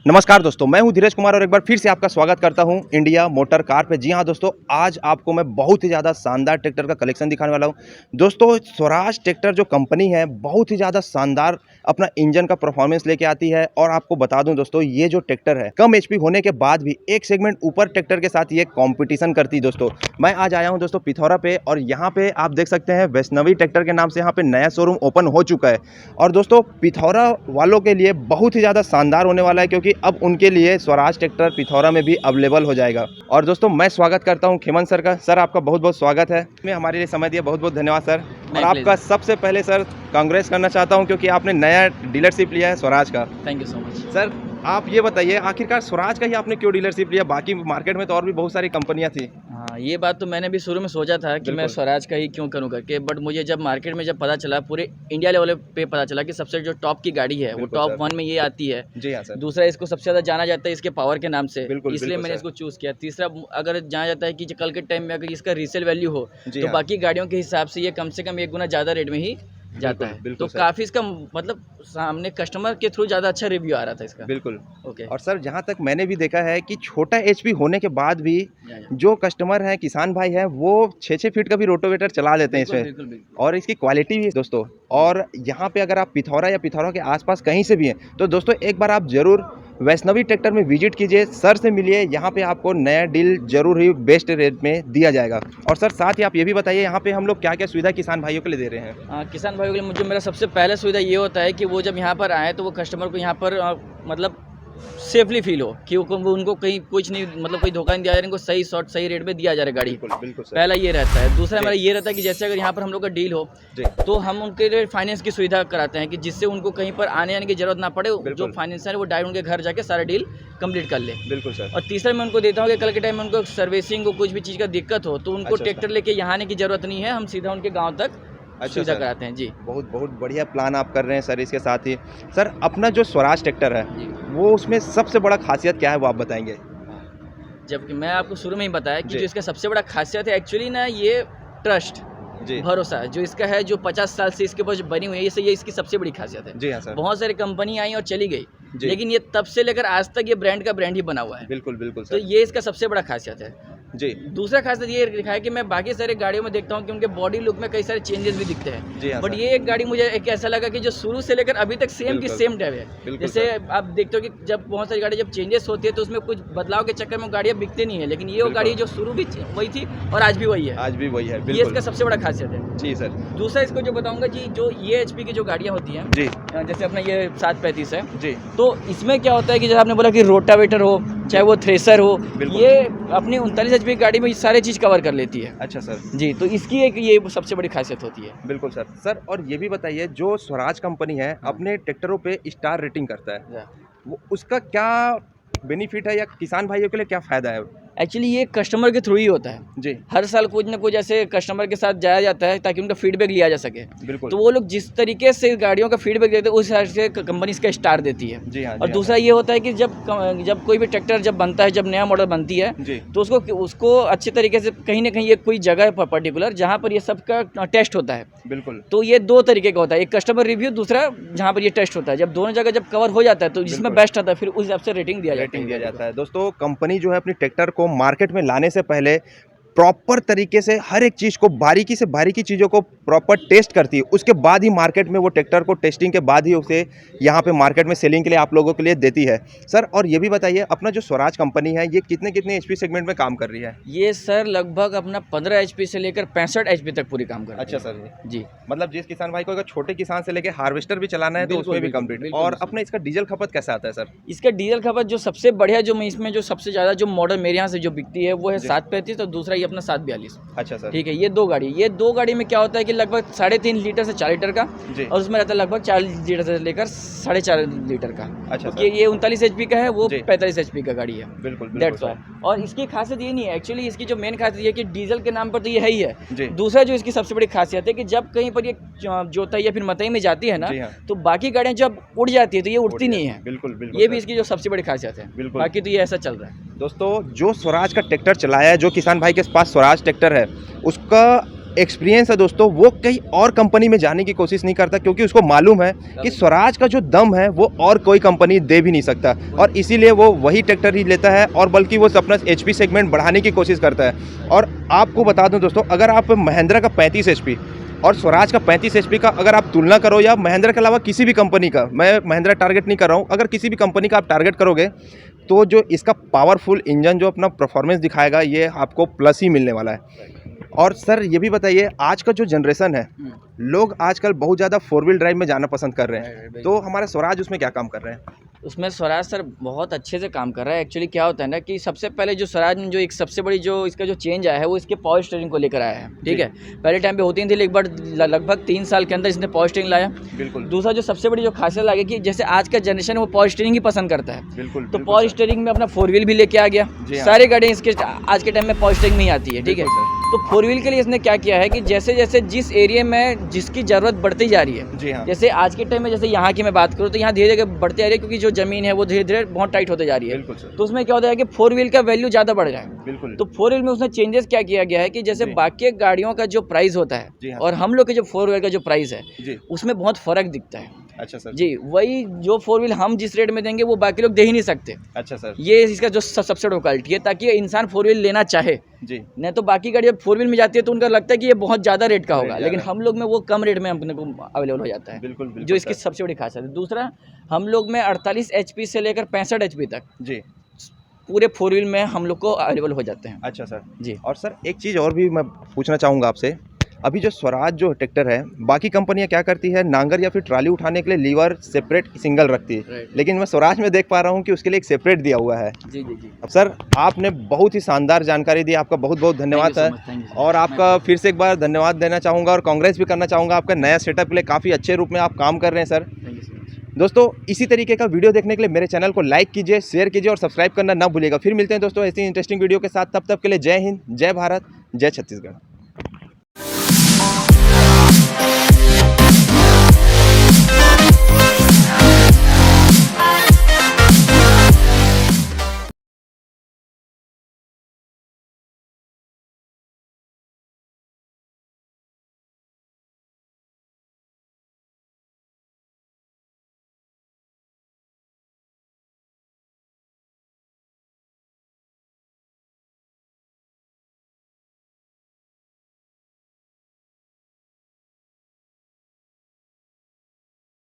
नमस्कार दोस्तों, मैं हूं धीरज कुमार और एक बार फिर से आपका स्वागत करता हूं इंडिया मोटर कार पे। जी हां दोस्तों, आज आपको मैं बहुत ही ज़्यादा शानदार ट्रैक्टर का कलेक्शन दिखाने वाला हूं। दोस्तों, स्वराज ट्रैक्टर जो कंपनी है बहुत ही ज़्यादा शानदार अपना इंजन का परफॉर्मेंस लेके आती है। और आपको बता दूं दोस्तों, ये जो ट्रैक्टर है कम एचपी होने के बाद भी एक सेगमेंट ऊपर ट्रैक्टर के साथ ये कॉम्पिटिशन करती है। दोस्तों, मैं आज आया हूँ दोस्तों पिथौरा पे, और यहाँ पे आप देख सकते हैं वैष्णवी ट्रैक्टर के नाम से यहाँ पे नया शोरूम ओपन हो चुका है। और दोस्तों, पिथौरा वालों के लिए बहुत ही ज़्यादा शानदार होने वाला है, क्योंकि अब उनके लिए स्वराज ट्रैक्टर पिथौरा में भी अवेलेबल हो जाएगा। और दोस्तों, मैं स्वागत करता हूं खेमन सर का। सर, आपका बहुत बहुत स्वागत है। मैं हमारे लिए समय दिया, बहुत बहुत धन्यवाद सर। और आपका सबसे पहले सर कांग्रेस करना चाहता हूं, क्योंकि आपने नया डीलरशिप लिया है स्वराज का। Thank you so much sir, आप ये बताइए आखिरकार स्वराज का ही आपने क्यों डीलरशिप लिया? बाकी मार्केट में तो और भी बहुत सारी कंपनियां थी। हाँ, ये बात तो मैंने भी शुरू में सोचा था कि मैं स्वराज का ही क्यों करूं करके, बट मुझे जब मार्केट में जब पता चला, पूरे इंडिया लेवल पे पता चला कि सबसे जो टॉप की गाड़ी है वो टॉप 1 में ये आती है। जी हाँ सर। दूसरा, इसको सबसे ज़्यादा जाना जाता है इसके पावर के नाम से, बिल्कुल, इसलिए बिल्कुल मैंने सर। इसको चूज़ किया। तीसरा, अगर जाना जाता है कि कल के टाइम में अगर इसका रीसेल वैल्यू हो जी तो हाँ। बाकी गाड़ियों के हिसाब से ये कम से कम 1 गुना ज़्यादा रेट में ही जाता है। बिल्कुल तो सर। काफ़ी इसका मतलब सामने कस्टमर के थ्रू ज़्यादा अच्छा रिव्यू आ रहा था इसका। बिल्कुल। ओके। और सर, जहाँ तक मैंने भी देखा है कि छोटा एचपी होने के बाद भी या। जो कस्टमर हैं, किसान भाई हैं, वो 6-6 फीट का भी रोटोवेटर चला लेते हैं इसमें। बिल्कुल बिल्कुल। और इसकी क्वालिटी भी दोस्तों। और यहाँ पे अगर आप पिथौरा या पिथौरा के आसपास कहीं से भी हैं तो दोस्तों एक बार आप जरूर वैष्णवी ट्रैक्टर में विजिट कीजिए, सर से मिलिए। यहाँ पे आपको नया डील जरूर ही बेस्ट रेट में दिया जाएगा। और सर, साथ ही आप ये भी बताइए यहाँ पे हम लोग क्या क्या सुविधा किसान भाइयों के लिए दे रहे हैं? किसान भाइयों के लिए मुझे मेरा सबसे पहला सुविधा ये होता है कि वो जब यहाँ पर आए तो वो कस्टमर को यहाँ पर मतलब सेफली फील हो कि वो उनको कहीं कुछ नहीं, मतलब कोई धोखा नहीं दिया जा रहा है, इनको सही शॉर्ट सही रेट में दिया जा रहा है गाड़ी। बिल्कुल सर। पहला ये रहता है। दूसरा मेरा ये रहता है कि जैसे अगर यहाँ पर हम लोग का डील हो तो हम उनके लिए फाइनेंस की सुविधा कराते हैं कि जिससे उनको कहीं पर आने जाने की जरूरत ना पड़े। जो फाइनेंसर है वो डायरेक्ट उनके घर जाके सारा डील कंप्लीट कर ले। बिल्कुल सर। और तीसरा मैं उनको देता हूँ कि कल के टाइम में उनको सर्विसिंग को कुछ भी चीज़ का दिक्कत हो तो उनको ट्रैक्टर लेके यहाँ आने की जरूरत नहीं है, हम सीधा उनके गाँव तक सुविधा कराते हैं। जी, बहुत बहुत बढ़िया प्लान आप कर रहे हैं सर। इसके साथ ही सर, अपना जो स्वराज ट्रैक्टर है वो उसमें सबसे बड़ा खासियत क्या है, वो आप बताएंगे? जबकि मैं आपको शुरू में ही बताया कि जी। जो इसका सबसे बड़ा खासियत है एक्चुअली ना, ये ट्रस्ट, जी। भरोसा जो इसका है, जो 50 साल से इसके ऊपर बनी हुई है, ये इसकी सबसे बड़ी खासियत है। जी हाँ सर। बहुत सारी कंपनी आई और चली गई, जी। लेकिन ये तब से लेकर आज तक ये ब्रांड का ब्रांड ही बना हुआ है। बिल्कुल बिल्कुल तो सर। ये इसका सबसे बड़ा खासियत है। जी। दूसरा खासियत ये लिखा है कि मैं बाकी सारे गाड़ियों में देखता हूँ कि उनके बॉडी लुक में कई सारे चेंजेस भी दिखते हैं। जी हाँ बट सर। ये एक गाड़ी मुझे एक ऐसा लगा कि जो शुरू से लेकर अभी तक सेम की बिल्कुल। सेम टाइप है। बिल्कुल जैसे सर। आप देखते हो कि जब बहुत सारी गाड़ी जब चेंजेस होती है तो उसमें कुछ बदलाव के चक्कर में गाड़ियाँ बिकती नहीं है, लेकिन ये वो बिल्कुल। गाड़ी जो शुरू भी वही थी और आज भी वही है। आज भी वही है। ये बिल्कुल। इसका सबसे बड़ा खासियत है। जी सर। दूसरा इसको जो बताऊंगा जी, जो ये एचपी की जो गाड़ियाँ होती हैं, जी। जैसे अपना ये 735 है, जी। तो इसमें क्या होता है कि जैसे आपने बोला कि रोटावेटर हो चाहे वो थ्रेसर हो, बिल्कुल। ये अपनी 39 एचपी की गाड़ी में ये सारे चीज़ कवर कर लेती है। अच्छा सर। जी, तो इसकी एक ये सबसे बड़ी खासियत होती है। बिल्कुल सर। सर, और ये भी बताइए, जो स्वराज कंपनी है अपने ट्रैक्टरों पे स्टार रेटिंग करता है, वो उसका क्या बेनिफिट है या किसान भाइयों के लिए क्या फ़ायदा है? एक्चुअली ये कस्टमर के थ्रू ही होता है। जी। हर साल कुछ ना कुछ ऐसे कस्टमर के साथ जाया जाता है ताकि उनका फीडबैक लिया जा सके। बिल्कुल। तो वो लोग जिस तरीके से गाड़ियों का फीडबैक देते हैं उस हिसाब से कंपनी इसका स्टार देती है। जी हाँ। और दूसरा ये होता है कि जब कोई भी ट्रैक्टर जब बनता है, जब नया मॉडल बनती है, जी। तो उसको अच्छे तरीके से कहीं ना कहीं एक कोई जगह है पर्टिकुलर जहाँ पर ये सबका टेस्ट होता है। बिल्कुल। तो ये 2 तरीके का होता है, एक कस्टमर रिव्यू, दूसरा जहाँ पर ये टेस्ट होता है। जब दोनों जगह जब कवर हो जाता है तो जिसमें बेस्ट आता है फिर उस हिसाब से रेटिंग दिया जाता है। दोस्तों, कंपनी जो है अपनी ट्रैक्टर को मार्केट में लाने से पहले प्रॉपर तरीके से हर एक चीज़ को बारीकी से बारीकी चीज़ों को प्रॉपर टेस्ट करती है। उसके बाद ही मार्केट में वो ट्रैक्टर को टेस्टिंग के बाद ही उसे यहाँ पे मार्केट में सेलिंग के लिए आप लोगों के लिए देती है। सर, और ये भी बताइए, अपना जो स्वराज कंपनी है ये कितने कितने एचपी सेगमेंट में काम कर रही है? ये सर लगभग अपना 15 एचपी से लेकर 65 एचपी तक पूरी काम कर रही है। अच्छा सर। जी, मतलब जिस किसान भाई को अगर छोटे किसान से लेकर हार्वेस्टर भी चलाना है तो बिल्कुल, उसमें भी बिल्कुल, कंप्लीट। बिल्कुल, और बिल्कुल। अपना इसका डीजल खपत कैसा आता है सर? इसका डीजल खपत जो सबसे बढ़िया, जो मैं इसमें जो सबसे ज़्यादा जो मॉडल मेरे यहाँ से जो बिकती है वो है 735 और दूसरा ये अपना 742। अच्छा सर। ठीक है, ये दो गाड़ी में क्या होता है कि लगभग 3.5 लीटर से 4 लीटर का, जी। और उसमें रहता है लगभग 4 लीटर से लेकर 4.5 लीटर का। अच्छा सर। ये 39 एचपी का है, वो जी। 45 एचपी का गाड़ी है। बिल्कुल That's बिल्कुल why। सर। और इसकी खासियत ये नहीं है, एक्चुअली इसकी जो मेन खासियत ये है कि डीजल के नाम पर तो ये है ही है। जी। दूसरा जो इसकी सबसे बड़ी खासियत है कि जब कहीं पर ये जोताई या फिर मताई में जाती है ना, जी हाँ। तो बाकी गाड़ियाँ जब उड़ जाती है तो ये उड़ती नहीं है। बिल्कुल बिल्कुल ये भी सर। इसकी जो सबसे बड़ी खासियत है। बिल्कुल। बाकी तो ये ऐसा चल रहा है। दोस्तों, जो स्वराज का ट्रैक्टर चलाया है, जो किसान भाई के पास स्वराज ट्रैक्टर है, उसका एक्सपीरियंस है दोस्तों वो कहीं और कंपनी में जाने की कोशिश नहीं करता, क्योंकि उसको मालूम है कि स्वराज का जो दम है वो और कोई कंपनी दे भी नहीं सकता, और इसीलिए वो वही ट्रैक्टर ही लेता है, और बल्कि वो अपना HP सेगमेंट बढ़ाने की कोशिश करता है। और आपको बता दूं दोस्तों, अगर आप महिंद्रा का 35 HP और स्वराज का 35 HP का अगर आप तुलना करो, या महिंद्रा के अलावा किसी भी कंपनी का, मैं महिंद्रा टारगेट नहीं कर रहा हूँ, अगर किसी भी कंपनी का आप टारगेट करोगे तो जो इसका पावरफुल इंजन जो अपना परफॉर्मेंस दिखाएगा ये आपको प्लस ही मिलने वाला है। और सर ये भी बताइए, आज का जो जनरेशन है, लोग आजकल बहुत ज़्यादा 4 व्हील ड्राइव में जाना पसंद कर रहे हैं, तो हमारा स्वराज उसमें क्या काम कर रहे हैं? उसमें स्वराज सर बहुत अच्छे से काम कर रहा है। एक्चुअली क्या होता है ना कि सबसे पहले जो स्वराज में जो एक सबसे बड़ी जो इसका जो चेंज आया है वो इसके पावर स्टीयरिंग को लेकर आया है, ठीक है। पहले टाइम पे होती नहीं थी, एक बार लगभग 3 साल के अंदर इसने पावर स्टीयरिंग लाया। बिल्कुल। दूसरा जो सबसे बड़ी जो खासियत लगी कि जैसे आज का जनरेशन है वो पावर स्टीयरिंग ही पसंद करता है, बिल्कुल। तो पावर स्टीयरिंग में अपना 4 व्हील भी लेके आ गया। सारी गाड़ियाँ इसके आज के टाइम में पावर स्टीयरिंग में ही आती है, ठीक है। तो 4 व्हील के लिए इसने क्या किया है कि जैसे जैसे जिस एरिया में जिसकी ज़रूरत बढ़ती जा रही है, जी हाँ। जैसे आज के टाइम में जैसे यहाँ की मैं बात करूँ तो यहाँ धीरे धीरे बढ़ती आ रही है, क्योंकि जो ज़मीन है वो धीरे धीरे बहुत टाइट होते जा रही है। बिल्कुल सर। तो उसमें क्या होता है कि 4 व्हील का वैल्यू ज़्यादा बढ़ रहा है। बिल्कुल। तो 4 व्हील में उसने चेंजेस क्या किया गया है कि जैसे बाकी गाड़ियों का जो प्राइस होता है, जी हाँ। और हम लोग के जो 4 व्हील का जो प्राइस है, जी। उसमें बहुत फ़र्क दिखता है। अच्छा सर। जी, वही जो 4 व्हील हम जिस रेट में देंगे वो बाकी लोग दे ही नहीं सकते। अच्छा सर। ये इसका जो सबसे बड़ी क्वालिटी है, ताकि इंसान 4 व्हील लेना चाहे। जी। नहीं तो बाकी गाड़ी जब 4 व्हील में जाती है तो उनका लगता है कि ये बहुत ज़्यादा रेट का होगा, लेकिन हम लोग में वो कम रेट में अपने को अवेलेबल हो जाता है। बिल्कुल, बिल्कुल जो इसकी सबसे बड़ी खासियत है। दूसरा, हम लोग में 48 HP से लेकर 65 HP तक जी पूरे 4 व्हील में हम लोग को अवेलेबल हो जाते हैं। अच्छा सर जी। और सर एक चीज़ और भी मैं पूछना चाहूँगा आपसे, अभी जो स्वराज जो ट्रैक्टर है, बाकी कंपनियां क्या करती है, नांगर या फिर ट्राली उठाने के लिए लीवर सेपरेट सिंगल रखती है, लेकिन मैं स्वराज में देख पा रहा हूं कि उसके लिए एक सेपरेट दिया हुआ है। जी जी जी। अब सर आपने बहुत ही शानदार जानकारी दी, आपका बहुत बहुत धन्यवाद है। और आपका फिर से एक बार धन्यवाद देना चाहूँगा और कांग्रेस भी करना चाहूँगा आपका नया सेटअप के लिए, काफ़ी अच्छे रूप में आप काम कर रहे हैं सर। दोस्तों इसी तरीके का वीडियो देखने के लिए मेरे चैनल को लाइक कीजिए, शेयर कीजिए और सब्सक्राइब करना ना भूलिएगा। फिर मिलते हैं दोस्तों ऐसी इंटरेस्टिंग वीडियो के साथ, तब तक के लिए जय हिंद, जय भारत, जय छत्तीसगढ़।